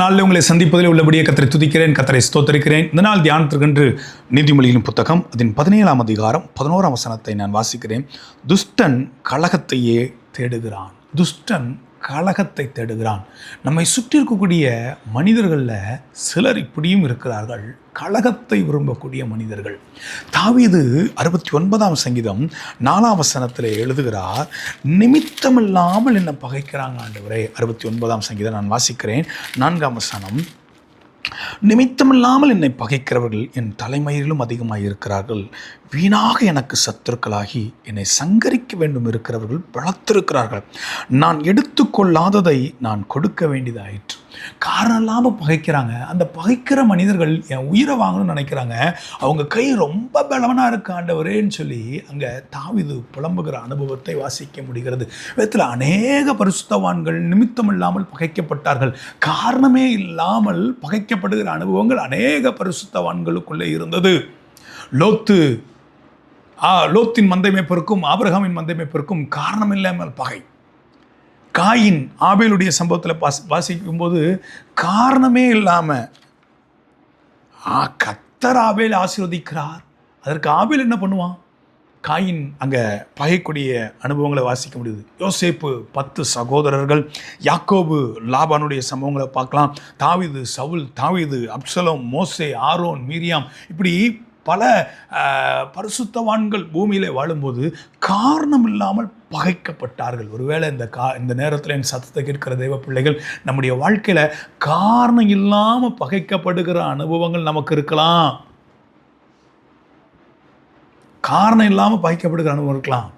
நாளில் உங்களை சந்திப்பதில் உள்ளபடியே கர்த்தரை துதிக்கிறேன், கர்த்தரை ஸ்தோத்தரிக்கிறேன். இந்த நாள் தியானத்திற்கென்று நீதிமொழியின் புத்தகம் அதன் 17ஆம் அதிகாரம் 11ஆம் வசனத்தை நான் வாசிக்கிறேன். துஷ்டன் கலகத்தையே தேடுகிறான். துஷ்டன் கலகத்தை தேடுகிறான். நம்மை சுற்றி இருக்கக்கூடிய மனிதர்களில் சிலர் இப்படியும் இருக்கிறார்கள், கலகத்தை விரும்பக்கூடிய மனிதர்கள். தாவீது 69ஆம் சங்கீதம் 4ஆம் வசனத்தில் எழுதுகிறார், நிமித்தமில்லாமல் என்னை பகைக்கிறாங்க ஆண்டவரே. 69ஆம் சங்கீதம் நான் வாசிக்கிறேன், 4ஆம் வசனம். நிமித்தமில்லாமல் என்னை பகைக்கிறவர்கள் என் தலைமயிரிலும் அதிகமாக இருக்கிறார்கள். வீணாக எனக்கு சத்துருக்களாகி என்னை சங்கரிக்க வேண்டும் இருக்கிறவர்கள் பலத்திருக்கிறார்கள். நான் எடுத்துக்கொள்ளாததை நான் கொடுக்க வேண்டியதாயிற்று. காரணம் இல்லாமல் பகைக்கிறாங்க. அந்த பகைக்கிற மனிதர்கள் என் உயிரை வாங்கணும்னு நினைக்கிறாங்க. அவங்க கை ரொம்ப பலவனாக இருக்கு ஆண்டவரேன்னு சொல்லி அங்கே தாவீது புலம்புகிற அனுபவத்தை வாசிக்க முடிகிறது. விதத்தில் அநேக பரிசுத்தவான்கள் நிமித்தம் இல்லாமல் பகைக்கப்பட்டார்கள். காரணமே இல்லாமல் பகைக்கப்படுகிற அனுபவங்கள் அநேக பரிசுத்தவான்களுக்குள்ளே இருந்தது. லோத்தின் மந்தை மேய்ப்பருக்கும் ஆபிரகாமின் மந்தை மேய்ப்பருக்கும் காரணம் இல்லாமல் பகை. காயின் ஆபேலுடைய சம்பவத்தில் வாசிக்கும்போது காரணமே இல்லாமல் கர்த்தர் ஆபேல் ஆசீர்வதிக்கிறார். அதற்கு ஆபேல் என்ன பண்ணுவான்? காயின் அங்கே பகைக்கூடிய அனுபவங்களை வாசிக்க முடியுது. யோசேப்பு 10 சகோதரர்கள், யாக்கோபு லாபானுடைய சம்பவங்களை பார்க்கலாம். தாவீது சவுல், தாவீது அப்சலோம், மோசே, ஆரோன், மீரியாம், இப்படி பல பரிசுத்தவான்கள் பூமியில் வாழும்போது காரணம் இல்லாமல் பகைக்கப்பட்டார்கள். ஒருவேளை இந்த நேரத்தில் என் சத்தத்தை கேட்கிற தெய்வ பிள்ளைகள், நம்முடைய வாழ்க்கையில் காரணம் இல்லாமல் பகைக்கப்படுகிற அனுபவங்கள் நமக்கு இருக்கலாம். காரணம் இல்லாமல் பகைக்கப்படுகிற அனுபவம் இருக்கலாம்.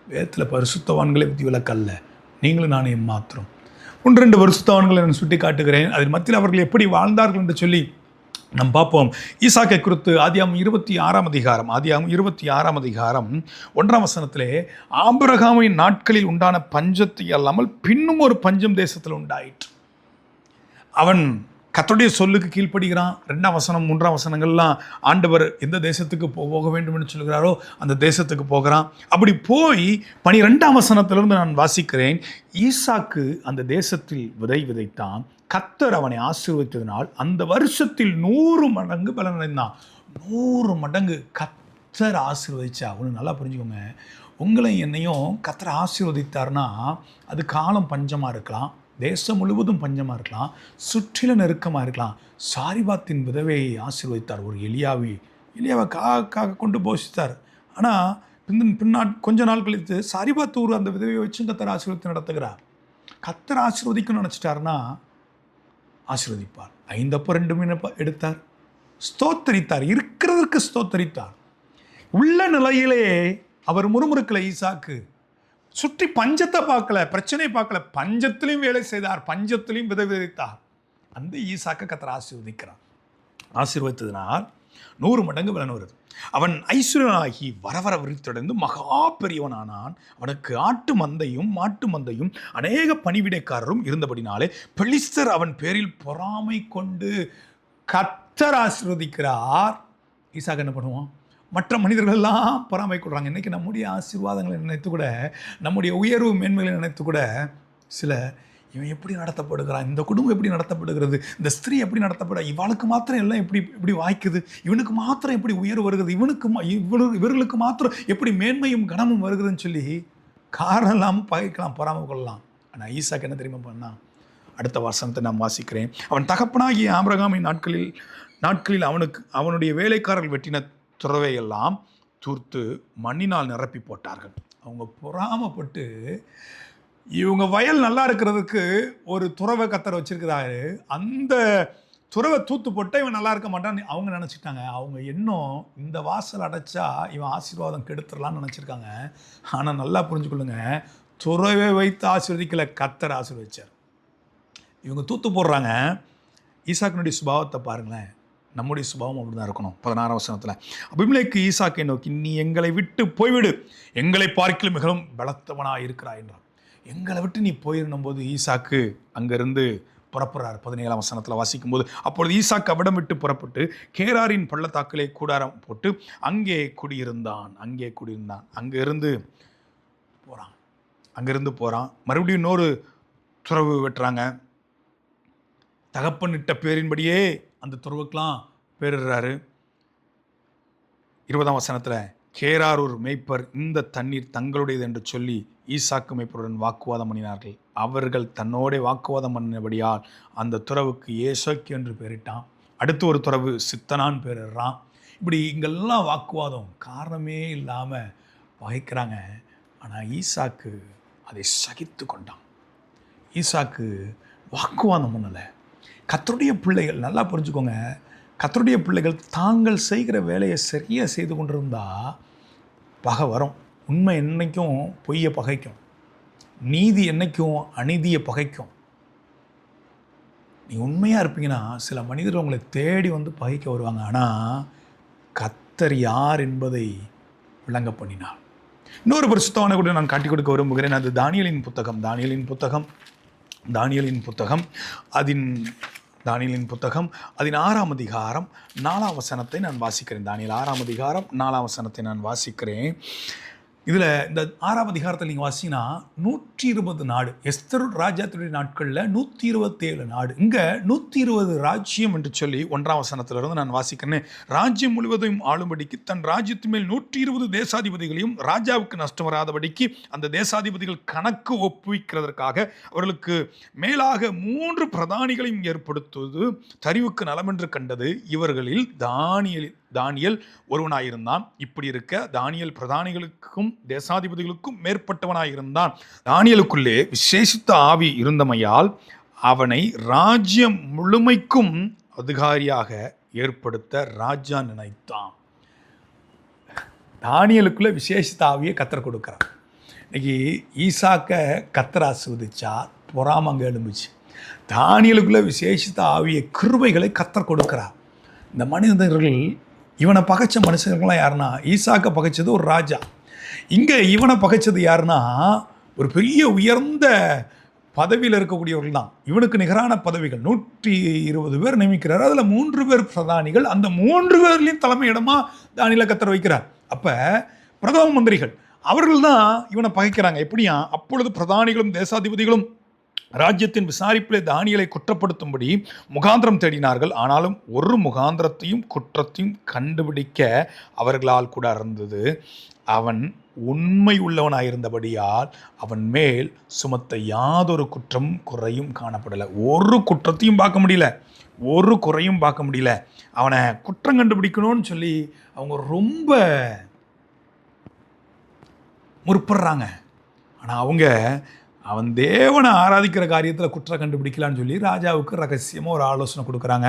வேதத்தில் பரிசுத்தவான்களை பற்றி விளக்கல்ல, நீங்களும் நானே மாத்திரம். 1-2 பரிசுத்தவான்களை நான் சுட்டி காட்டுகிறேன். அதில் மத்தியில் அவர்கள் எப்படி வாழ்ந்தார்கள் என்று சொல்லி நாம் பார்ப்போம். ஈசாக்கை குறித்து ஆதியாகமம் 26ஆம் அதிகாரம் 1ஆம் வசனத்திலே, ஆபிரகாமின் நாட்களில் உண்டான பஞ்சத்தை அல்லாமல் பின்னும் ஒரு பஞ்சம் தேசத்தில் உண்டாயிற்று. அவன் கர்த்தருடைய சொல்லுக்கு கீழ்ப்படுகிறான். 2ஆம் வசனம் 3ஆம் வசனங்கள்லாம் ஆண்டவர் எந்த தேசத்துக்கு போக வேண்டும் என்று சொல்கிறாரோ அந்த தேசத்துக்கு போகிறான். அப்படி போய் 12ஆம் வசனத்திலிருந்து நான் வாசிக்கிறேன். ஈசாக்கு அந்த தேசத்தில் விதைத்தான். கர்த்தர் அவனை ஆசீர்வதித்ததினால் அந்த வருஷத்தில் 100 மடங்கு பலனடைந்தான். 100 மடங்கு கர்த்தர் ஆசீர்வதிச்சா. ஒன்று நல்லா புரிஞ்சுக்கோங்க, உங்களை என்னையும் கர்த்தர் ஆசீர்வதித்தார்னா அது காலம் பஞ்சமாக இருக்கலாம், தேசம் முழுவதும் பஞ்சமாக இருக்கலாம், சுற்றில நெருக்கமாக இருக்கலாம். சாரிபாத்தின் விதவையை ஆசீர்வதித்தார். ஒரு எலியாவை கொண்டு போஷித்தார். ஆனால் கொஞ்ச நாள் கழித்து சாரிபாத் ஊர் அந்த விதவையை வச்சு கர்த்தர் ஆசீர்வதித்து நடத்துகிறார். கர்த்தர் ஆசீர்வதிக்கணும்னு நினச்சிட்டாருன்னா ஆசீர்வதிப்பார். 5 அப்பம் 2 மீன் எடுத்தார், ஸ்தோத்தரித்தார், இருக்கிறதுக்கு ஸ்தோத்தரித்தார். உள்ள நிலையிலே அவர் முறுமுறுக்கலை. ஈசாக்கு சுற்றி பஞ்சத்தை பார்க்கல, பிரச்சனையை பார்க்கல, பஞ்சத்திலையும் வேலை செய்தார், பஞ்சத்திலையும் விதைத்தார். அந்த ஈசாக்கை கர்த்தர் ஆசீர்வதிக்கிறார். ஆசீர்வதித்ததினால் 100 மடங்கு பலன் வருது. அவன் ஐஸ்வர்யனாகி வர விரித்தடைந்து மகா பெரியவனானான். அவனுக்கு ஆட்டு மந்தையும் மாட்டு மந்தையும் அநேக பணிவிடைக்காரரும் இருந்தபடினாலே பெலிஸ்தர் அவன் பேரில் பொறாமை கொண்டு கர்த்தர் ஆசீர்வதிக்கிறார். ஈசாக்கு என்ன பண்ணுவான்? மற்ற மனிதர்கள்லாம் பொறாமை கொள்கிறாங்க. இன்றைக்கி நம்முடைய ஆசீர்வாதங்களை நினைத்து கூட, நம்முடைய உயர்வு மேன்மைகளை நினைத்து கூட சில, இவன் எப்படி நடத்தப்படுகிறான், இந்த குடும்பம் எப்படி நடத்தப்படுகிறது, இந்த ஸ்திரீ எப்படி இவளுக்கு மாத்திரம் எல்லாம் எப்படி வாய்க்குது, இவனுக்கு மாத்திரம் எப்படி உயர்வு வருகிறது, இவர்களுக்கு மாத்திரம் எப்படி மேன்மையும் கனமும் வருகிறதுன்னு சொல்லி காரணம் இல்லாமல் பகைக்கலாம், பொறாமை கொள்ளலாம். ஆனால் ஈசாக்கு என்ன தெரியுமா பண்ணான்? அடுத்த வசனத்தை நான் வாசிக்கிறேன். அவன் தகப்பனாகிய ஆபிரகாமின் நாட்களில் அவனுடைய வேலைக்காரர்கள் வெட்டின துறவையெல்லாம் தூர்த்து மண்ணினால் நிரப்பி போட்டார்கள். அவங்க பொறாமப்பட்டு இவங்க வயல் நல்லா இருக்கிறதுக்கு ஒரு துறவை கத்தர் வச்சிருக்கிறாரு, அந்த துறவை தூத்து போட்டால் இவன் நல்லா இருக்க மாட்டான்னு அவங்க நினச்சிட்டாங்க. அவங்க இன்னும் இந்த வாசல் அடைச்சா இவன் ஆசீர்வாதம் கெடுத்துடலான்னு நினச்சிருக்காங்க. ஆனால் நல்லா புரிஞ்சுக்கொள்ளுங்க, துறவை வைத்து ஆசீர்வதிக்கல, கத்தர் ஆசீர்வதிச்சார். இவங்க தூத்து போடுறாங்க. ஈசாக்கினுடைய சுபாவத்தை பாருங்களேன். நம்முடைய சுபாவம் அப்படி தான் இருக்கணும். 16ஆம் வசனத்தில் அபிமெலேக்கு ஈசாக்கை நோக்கி, நீ எங்களை விட்டு போய்விடு, எங்களை பார்க்கிலும் மிகவும் பலத்தவனாக இருக்கிறாய் என்றான். எங்களை விட்டு நீ போயிருந்தும் போது ஈசாக்கு அங்கேருந்து புறப்படுறார். 17ஆம் வசனத்தில் வாசிக்கும்போது, அப்பொழுது ஈசாக்கு அவிடம் விட்டு புறப்பட்டு கேராரின் பள்ளத்தாக்கிலே கூடாரம் போட்டு அங்கே குடியிருந்தான். அங்கேருந்து போகிறான். மறுபடியும் இன்னொரு துறவு வெட்டுறாங்க. தகப்பனிட்ட பேரின்படியே அந்த துறவுக்கெல்லாம் பேரிடுறாரு. 20ஆம் வசனத்தில், கேராரூர் மேய்ப்பர் இந்த தண்ணீர் தங்களுடையது என்று சொல்லி ஈசாக்கு மேய்ப்பருடன் வாக்குவாதம் பண்ணினார்கள். அவர்கள் தன்னோட வாக்குவாதம் பண்ணினபடியால் அந்த துறவுக்கு ஏசோக்கு என்று பெயரிட்டான். அடுத்து ஒரு துறவு சித்தனான் பேரிடுறான். இப்படி இங்கெல்லாம் வாக்குவாதம், காரணமே இல்லாமல் பகைக்கிறாங்க. ஆனால் ஈசாக்கு அதை சகித்து கொண்டான். ஈசாக்கு வாக்குவாதம் பண்ணலை. கர்த்தருடைய பிள்ளைகள், நல்லா புரிஞ்சுக்கோங்க, கர்த்தருடைய பிள்ளைகள் தாங்கள் செய்கிற வேலையை சரியாக செய்து கொண்டிருந்தா பகை வரும். உண்மை என்னைக்கும் பொய்யை பகைக்கும், நீதி என்னைக்கும் அநீதியை பகைக்கும். நீ உண்மையாக இருப்பீங்கன்னா சில மனிதர்கள் உங்களை தேடி வந்து பகைக்க வருவாங்க. ஆனால் கர்த்தர் யார் என்பதை விளங்க பண்ணினார். இன்னொரு பரிசுத்தவானை கூட நான் காட்டிக் கொடுக்க விரும்புகிறேன். அது தானியேலின் புத்தகம் அதன் 6ஆம் அதிகாரம் 4ஆம் வசனத்தை நான் வாசிக்கிறேன். தானியேல் 6ஆம் அதிகாரம் 4ஆம் வசனத்தை நான் வாசிக்கிறேன். இதில் இந்த 6ஆம் அதிகாரத்தில் நீங்கள் வாசிங்கன்னா 120 நாடு, எஸ்தர் ராஜ்யத்துடைய நாட்களில் 127 நாடு, இங்கே 120 ராஜ்யம் என்று சொல்லி 1ஆம் வசனத்திலிருந்து நான் வாசிக்கிறேன். ராஜ்யம் முழுவதையும் ஆளும்படிக்கு தன் ராஜ்யத்தின் மேல் 120 தேசாதிபதிகளையும் ராஜாவுக்கு நஷ்டம் வராதபடிக்கு அந்த தேசாதிபதிகள் கணக்கு ஒப்புவிக்கிறதற்காக அவர்களுக்கு மேலாக 3 பிரதானிகளையும் ஏற்படுத்துவது தரிவுக்கு நலமென்று கண்டது. இவர்களில் தானியேல் ஒருவனாயிருந்தான். இப்படி இருக்க தானியேல் பிரதானிகளுக்கும் தேசாதிபதிகளுக்கும் மேற்பட்டவனாயிருந்தான். தானியேலுக்குள்ளே விசேஷித்த ஆவி இருந்தமையால் அவனை ராஜ்யம் முழுமைக்கும் அதிகாரியாக ஏற்படுத்த ராஜா நினைத்தான். தானியேலுக்குள்ளே விசேஷித்த ஆவியை கர்த்தர் கொடுக்குறான். இன்னைக்கு ஈசாக்க கர்த்தர் ஆசீர்வதிச்சா பொறாமங்க எழும்புச்சு. தானியேலுக்குள்ளே விசேஷித்த ஆவியை, கிருபைகளை கர்த்தர் கொடுக்குறார். இந்த மனிதர்கள் இவனை பகைச்ச மனுஷங்கள்லாம் யாருன்னா, ஈசாக்க பகைச்சது ஒரு ராஜா. இங்கே இவனை பகைச்சது யாருன்னா ஒரு பெரிய உயர்ந்த பதவியில் இருக்கக்கூடியவர்கள் தான். இவனுக்கு நிகரான பதவிகள் 120 பேர் நியமிக்கிறார். அதில் 3 பேர் பிரதானிகள். அந்த 3 பேர்லையும் தலைமையிடமா தானியேலை கர்த்தர் வைக்கிறார். அப்போ பிரதம மந்திரிகள் அவர்கள் தான் இவனை பகைக்கிறாங்க. எப்படியா? அப்பொழுது பிரதானிகளும் தேசாதிபதிகளும் ராஜ்யத்தின் விசாரிப்பிலே தானியேலை குற்றப்படுத்தும்படி முகாந்திரம் தேடினார்கள். ஆனாலும் ஒரு முகாந்திரத்தையும் குற்றத்தையும் கண்டுபிடிக்க அவர்களால் கூட இருந்தது. அவன் உண்மை உள்ளவனாயிருந்தபடியால் அவன் மேல் சுமத்த யாதொரு குற்றம் குறையும் காணப்படலை. ஒரு குற்றத்தையும் பார்க்க முடியல, ஒரு குறையும் பார்க்க முடியல. அவனை குற்றம் கண்டுபிடிக்கணும்னு சொல்லி அவங்க ரொம்ப முற்படுறாங்க. ஆனால் அவன் தேவனை ஆராதிக்கிற காரியத்தில் குற்றம் கண்டுபிடிக்கலான்னு சொல்லி ராஜாவுக்கு ரகசியமாக ஒரு ஆலோசனை கொடுக்குறாங்க.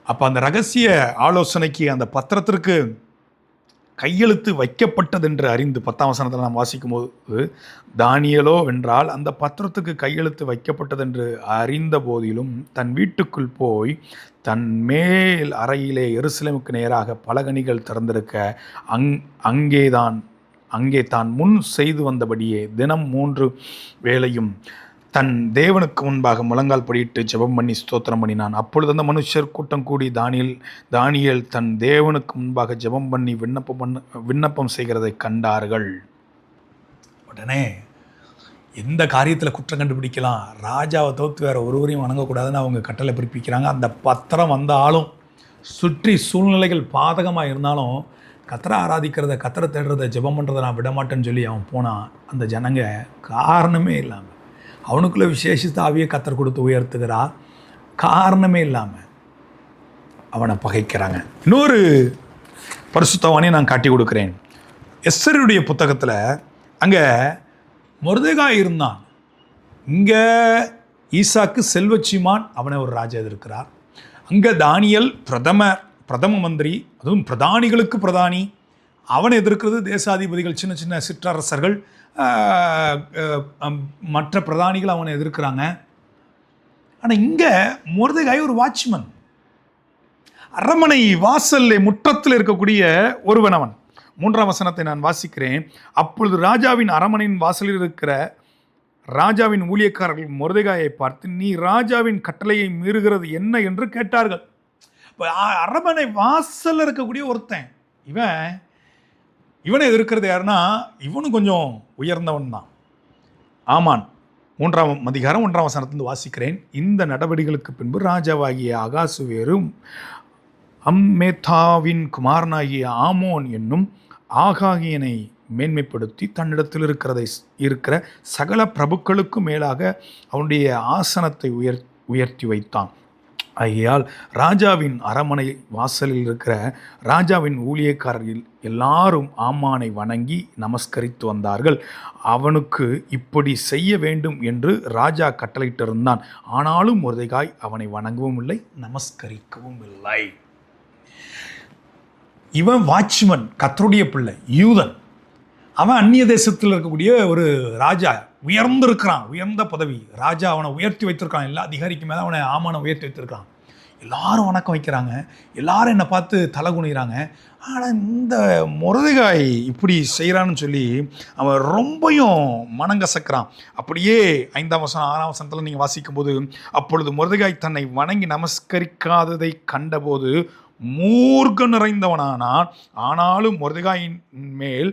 அப்போ அந்த ரகசிய ஆலோசனைக்கு அந்த பத்திரத்திற்கு கையெழுத்து வைக்கப்பட்டது என்று அறிந்து 10ஆம் வசனத்தில் நாம் வாசிக்கும் போது, தானியேலோ வென்றால் அந்த பத்திரத்துக்கு கையெழுத்து வைக்கப்பட்டது என்று அறிந்த போதிலும் தன் வீட்டுக்குள் போய் தன் மேல் அறையிலே எருசலேமுக்கு நேராக பலகணிகள் திறந்திருக்க அங்கே தான் முன் செய்து வந்தபடியே தினம் 3 வேளையும் தன் தேவனுக்கு முன்பாக முழங்கால் படியிட்டு ஜெபம் பண்ணி ஸ்தோத்திரம் பண்ணினான். அப்பொழுது அந்த மனுஷர் கூட்டம் கூடி தானியேல் தன் தேவனுக்கு முன்பாக ஜெபம் பண்ணி விண்ணப்பம் செய்கிறதை கண்டார்கள். உடனே எந்த காரியத்தில் குற்றம் கண்டுபிடிக்கலாம், ராஜாவை தவிர்த்து வேறு ஒருவரையும் வணங்கக்கூடாதுன்னு அவங்க கட்டளை பிறப்பிக்கிறாங்க. அந்த பத்திரம் வந்தாலும் சுற்றி சூழ்நிலைகள் பாதகமாக இருந்தாலும் கர்த்தரை ஆராதிக்கிறத, கர்த்தரை தேடுறதை, ஜெபம் பண்ணுறதை நான் விடமாட்டேன்னு சொல்லி அவன் போனான். அந்த ஜனங்க காரணமே இல்லாமல் அவனுக்குள்ளே விசேஷித்த ஆவியை கர்த்தர் கொடுத்து உயர்த்துகிறார். காரணமே இல்லாமல் அவனை பகைக்கிறாங்க. இன்னொரு பரிசுத்தவானையும் நான் காட்டி கொடுக்குறேன். எஸ்தருடைய புத்தகத்தில் அங்கே மொர்தெகாய் இருந்தான். இங்கே ஈசாக்கு செல்வச்சிமான், அவனை ஒரு ராஜா இருக்கிறார். அங்கே தானியேல் பிரதம மந்திரி, அதுவும் பிரதானிகளுக்கு பிரதானி. அவனை எதிர்க்கிறது தேசாதிபதிகள், சின்ன சின்ன சிற்றரசர்கள், மற்ற பிரதானிகள் அவனை எதிர்க்கிறாங்க. ஆனால் இங்கே மொர்தெகாய் ஒரு வாட்ச்மேன், அரண்மனை வாசல்ல முற்றத்தில் இருக்கக்கூடிய ஒருவன். அவன் 3ஆம் வசனத்தை நான் வாசிக்கிறேன். அப்பொழுது ராஜாவின் அரண்மனையின் வாசலில் இருக்கிற ராஜாவின் ஊழியக்காரர்கள் மொர்தெகாயை பார்த்து, நீ ராஜாவின் கட்டளையை மீறுகிறது என்ன என்று கேட்டார்கள். இப்போ அரண்மனை வாசலில் இருக்கக்கூடிய ஒருத்தன் இவனை எதிர்க்கிறது யாருன்னா, இவனும் கொஞ்சம் உயர்ந்தவன் தான். ஆமான் 3 1 வசனத்திலிருந்து வாசிக்கிறேன். இந்த நடவடிக்கைகளுக்கு பின்பு ராஜாவாகிய அகாசுவேரும் அம்மேதாவின் குமாரனாகிய ஆமோன் என்னும் ஆகாகியனை மேன்மைப்படுத்தி தன்னிடத்தில் இருக்கிற சகல பிரபுக்களுக்கு மேலாக அவனுடைய ஆசனத்தை உயர்த்தி வைத்தான். ஆகையால் ராஜாவின் அரமனை வாசலில் இருக்கிற ராஜாவின் ஊழியக்காரர்கள் எல்லாரும் ஆமானை வணங்கி நமஸ்கரித்து வந்தார்கள். அவனுக்கு இப்படி செய்ய வேண்டும் என்று ராஜா கட்டளையிட்டிருந்தான். ஆனாலும் மொர்தெகாய் அவனை வணங்கவும் இல்லை, நமஸ்கரிக்கவும் இல்லை. இவன் வாட்ச்மன், கர்த்தருடைய பிள்ளை, யூதன். அவன் அந்நிய தேசத்தில் இருக்கக்கூடிய ஒரு ராஜா, உயர்ந்திருக்கிறான், உயர்ந்த பதவி. ராஜா அவனை உயர்த்தி வைத்திருக்கான், எல்லா அதிகாரிக்கு மேலே அவனை ஆமானை உயர்த்தி வைத்திருக்கான். எல்லாரும் வணக்கம் வைக்கிறாங்க, எல்லாரும் என்னை பார்த்து தலை குனிகிறாங்க. ஆனால் இந்த மொர்தெகாய் இப்படி செய்கிறான்னு சொல்லி அவன் ரொம்பையும் மனங்கசக்கிறான். அப்படியே 5ஆம் வசனம் 6ஆம் வசனத்தில் நீங்கள் வாசிக்கும்போது, அப்பொழுது மொர்தெகாய் தன்னை வணங்கி நமஸ்கரிக்காததை கண்டபோது மூர்க்க நிறைந்தவனானான். ஆனாலும் மொர்தெகாயின் மேல்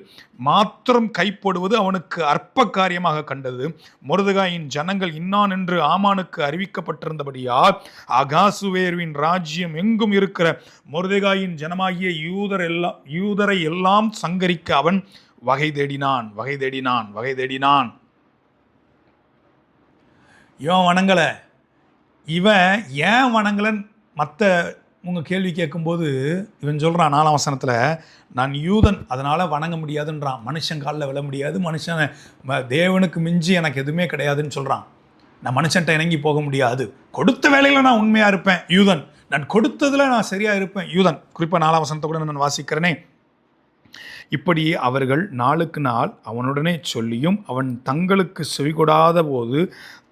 மாத்திரம் கைப்போடுவது அவனுக்கு அற்ப காரியமாக கண்டது. மொர்தெகாயின் ஜனங்கள் இன்னான் என்று ஆமானுக்கு அறிவிக்கப்பட்டிருந்தபடியால் அகாசுவேருவின் ராஜ்யம் எங்கும் இருக்கிற மொர்தெகாயின் ஜனமாகிய யூதரை எல்லாம் சங்கரிக்க அவன் வகை தேடினான். இவன் வணங்கல. இவன் ஏன் வணங்கலன் மற்ற உங்கள் கேள்வி கேட்கும்போது இவன் சொல்கிறான் 4ஆம் வசனத்தில், நான் யூதன் அதனால் வணங்க முடியாதுன்றான். மனுஷன் காலில் விழ முடியாது, மனுஷன் தேவனுக்கு மிஞ்சி எனக்கு எதுவுமே கிடையாதுன்னு சொல்கிறான். நான் மனுஷன்ட்ட இணங்கி போக முடியாது, கொடுத்த வேலையில் நான் உண்மையாக இருப்பேன் யூதன், நான் கொடுத்ததில் நான் சரியாக இருப்பேன் யூதன். குறிப்பாக 4ஆம் வசனத்தை கூட நான் வாசிக்கிறேனே. இப்படி அவர்கள் நாளுக்கு நாள் அவனுடனே சொல்லியும் அவன் தங்களுக்கு செவிகொடாத போது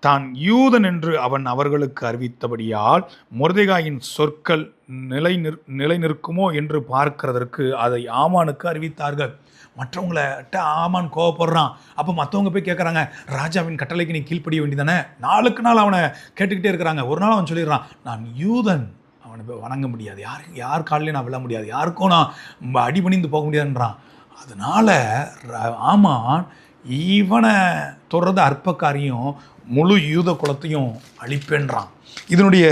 தான் யூதன் என்று அவன் அவர்களுக்கு அறிவித்தபடியால் மொர்தெகாயின் சொற்கள் நிலை நிற்குமோ என்று பார்க்கிறதற்கு அதை ஆமானுக்கு அறிவித்தார்கள். மற்றவங்கள்ட்ட ஆமான் கோவப்படுறான். அப்போ மற்றவங்க போய் கேட்குறாங்க, ராஜாவின் கட்டளைக்கு நீ கீழ்ப்படிய வேண்டியதானே? நாளுக்கு நாள் அவனை கேட்டுக்கிட்டே இருக்கிறாங்க. ஒரு நாள் அவன் சொல்லிடுறான், நான் யூதன், அவனை வணங்க முடியாது, யார் காலிலையும் நான் விழ முடியாது, யாருக்கும் நான் அடிபணிந்து போக முடியாதுன்றான். அதனால் ஆமான் இவனை தொடர்ந்து அற்பக்காரியும் முழு யூத குலத்தையும் அழிப்பேன்றான். இதனுடைய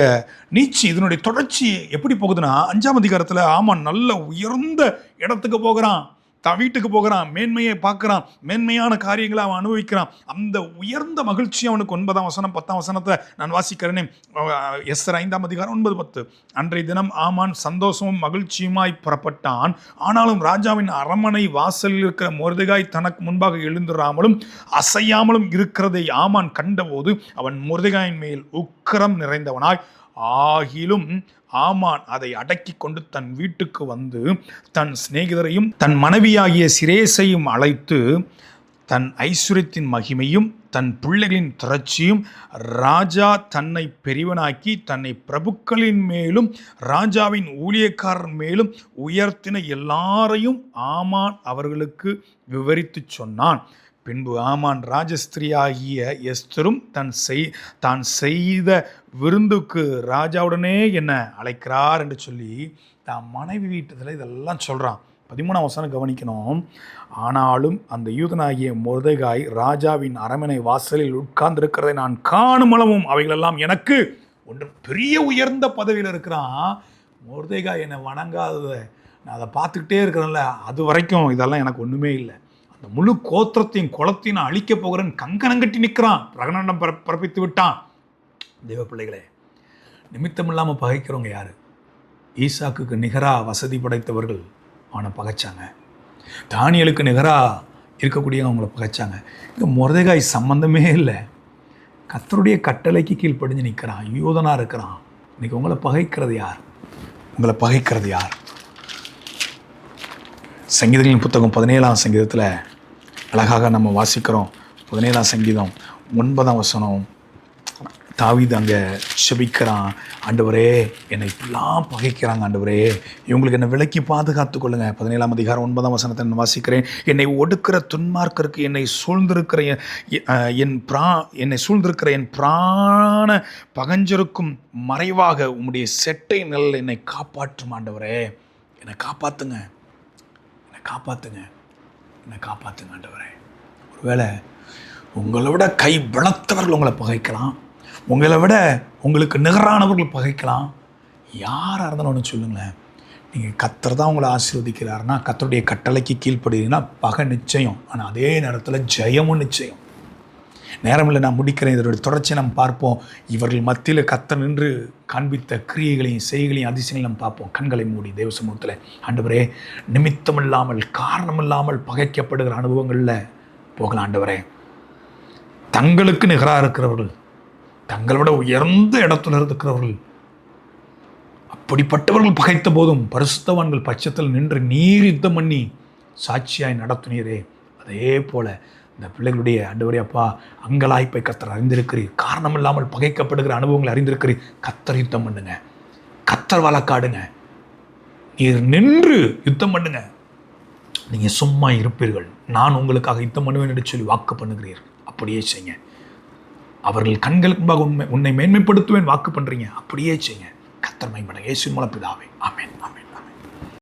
நீட்சி, இதனுடைய தொடர்ச்சி எப்படி போகுதுன்னா, 5ஆம் அதிகாரத்தில் ஆமான் நல்ல உயர்ந்த இடத்துக்கு போகிறான், தான் வீட்டுக்கு போகிறான், மேன்மையை பார்க்குறான், மேன்மையான காரியங்களை அவன் அனுபவிக்கிறான். அந்த உயர்ந்த மகிழ்ச்சி அவனுக்கு 9ஆம் வசனம் 10ஆம் வசனத்தை நான் வாசிக்கிறேனே. எஸ்தர் 5ஆம் அதிகாரம் 9, 10. அன்றைய தினம் ஆமான் சந்தோஷமும் மகிழ்ச்சியுமாய் புறப்பட்டான். ஆனாலும் ராஜாவின் அரமனை வாசலில் இருக்கிற மொர்தெகாய் தனக்கு முன்பாக எழுந்திராமலும் அசையாமலும் இருக்கிறதை ஆமான் கண்டபோது அவன் மொர்தெகாயின் மேல் உக்கிரம் நிறைந்தவனாய், ஆகிலும் ஆமான் அதை அடக்கி கொண்டு தன் வீட்டுக்கு வந்து தன் சிநேகிதரையும் தன் மனைவியாகிய சிரேசையும் அழைத்து தன் ஐஸ்வர்யத்தின் மகிமையும் தன் பிள்ளைகளின் திரட்சியும் ராஜா தன்னை பெரியவனாக்கி தன்னை பிரபுக்களின் மேலும் ராஜாவின் ஊழியக்காரர் மேலும் உயர்த்தின எல்லாரையும் ஆமான் அவர்களுக்கு விவரித்து சொன்னான். பின்பு ஆமான் ராஜஸ்திரியாகிய எஸ்தரும் தான் செய்த விருந்துக்கு ராஜாவுடனே என்ன அழைக்கிறார் என்று சொல்லி தான் மனைவி வீட்டத்தில் இதெல்லாம் சொல்கிறான். 13ஆம் வசனம் கவனிக்கணும். ஆனாலும் அந்த யூதனாகிய மொர்தெகாய் ராஜாவின் அரமனை வாசலில் உட்கார்ந்திருக்கிறதை நான் காணும் அளவும் அவைகளெல்லாம் எனக்கு ஒன்று பெரிய உயர்ந்த பதவியில் இருக்கிறான். மொர்தெகாய் என்னை வணங்காததை நான் அதை பார்த்துக்கிட்டே இருக்கிறேன்ல, அது வரைக்கும் இதெல்லாம் எனக்கு ஒன்றுமே இல்லை. அந்த முழு கோத்திரத்தையும் குலத்தையும் நான் அழிக்க போகிறேன் கங்கணங்கட்டி நிற்கிறான், பிரகடனம் பிறப்பித்து விட்டான். தேவ பிள்ளைகளே, நிமித்தம் இல்லாமல் பகைக்கிறவங்க யார்? ஈசாக்குக்கு நிகராக வசதி படைத்தவர்கள் அவனை பகைச்சாங்க. தானியலுக்கு நிகராக இருக்கக்கூடியவங்க அவங்கள பகைச்சாங்க. இங்கே மொர்தெகாய் சம்பந்தமே இல்லை, கர்த்தருடைய கட்டளைக்கு கீழ்ப்படிஞ்சு நிற்கிறான், யூதனாக இருக்கிறான். இன்னைக்கு உங்களை பகைக்கிறது யார்? சங்கீதங்களின் புத்தகம் 17ஆம் சங்கீதத்தில் அழகாக நம்ம வாசிக்கிறோம். 17ஆம் சங்கீதம் 9ஆம் வசனம். தாவீது அங்கே செபிக்கிறான், ஆண்டவரே என்னை இப்படிலாம் பகைக்கிறாங்க, ஆண்டவரே இவங்களுக்கு என்னை விலக்கி பாதுகாத்து கொள்ளுங்க. 17ஆம் அதிகாரம் 9ஆம் வசனத்தை நான் வாசிக்கிறேன். என்னை ஒடுக்கிற துன்மார்க்கருக்கு என்னை சூழ்ந்திருக்கிற என் பிராண பகஞ்சருக்கும் மறைவாக உம்முடைய செட்டை நிழல் என்னை காப்பாற்றும். ஆண்டவரே என்னை காப்பாற்றுங்க ஆண்டவரே. ஒருவேளை உங்களை விட கை பலத்தவர்கள் உங்களை பகைக்கலாம், உங்களை விட உங்களுக்கு நிகரானவர்கள் பகைக்கலாம். யாராக இருந்தாலும் ஒன்று சொல்லுங்களேன், நீங்கள் கர்த்தர் தான் உங்களை ஆசீர்வதிக்கிறாருன்னா, கர்த்தருடைய கட்டளைக்கு கீழ்ப்படுகிறீங்கன்னா பகை நிச்சயம். ஆனால் அதே நேரத்தில் ஜெயமும் நிச்சயம். நேரமில்லை, நான் முடிக்கிறேன். இதனுடைய தொடர்ச்சியை நம்ம பார்ப்போம். இவர்கள் மத்தியில் கர்த்தர் நின்று காண்பித்த கிரியைகளையும் செய்களையும் அதிசயங்களையும் நம்ம பார்ப்போம். கண்களை மூடி தேவ சமூகத்தில், ஆண்டவரே, நிமித்தமில்லாமல் காரணமில்லாமல் பகைக்கப்படுகிற அனுபவங்களில் போகலாம். ஆண்டவரே, தங்களுக்கு நிகராக இருக்கிறவர்கள், தங்களை விட உயர்ந்த இடத்துல இருக்கிறவர்கள், அப்படிப்பட்டவர்கள் பகைத்த போதும் பரிசுத்தவான்கள் பட்சத்தில் நின்று நீர் யுத்தம் பண்ணி சாட்சியாய் நடத்துனீரே, அதே போல இந்த பிள்ளைகளுடைய ஆண்டவரே அப்பா அங்கலாய்ப்பை கர்த்தர் அறிந்திருக்கிறீர். காரணம் இல்லாமல் பகைக்கப்படுகிற அனுபவங்களை அறிந்திருக்கிறீர். கர்த்தர் யுத்தம் பண்ணுங்க, கர்த்தர் வழக்காடுங்க, நீர் நின்று யுத்தம் பண்ணுங்க. நீங்கள் சும்மா இருப்பீர்கள், நான் உங்களுக்காக யுத்தம் பண்ணுவேன் என்று சொல்லி வாக்கு பண்ணுகிறீர். அப்படியே செய்யுங்க. அவர்கள் கண்களுக்கு முன்பாக உன்னை மேன்மைப்படுத்துவேன் வாக்கு பண்ணுறீங்க, அப்படியே செய்யுங்க. கர்த்தர் மகிமைப்பட இயேசுவின் மூலம் பிதாவே, ஆமென், ஆமென்.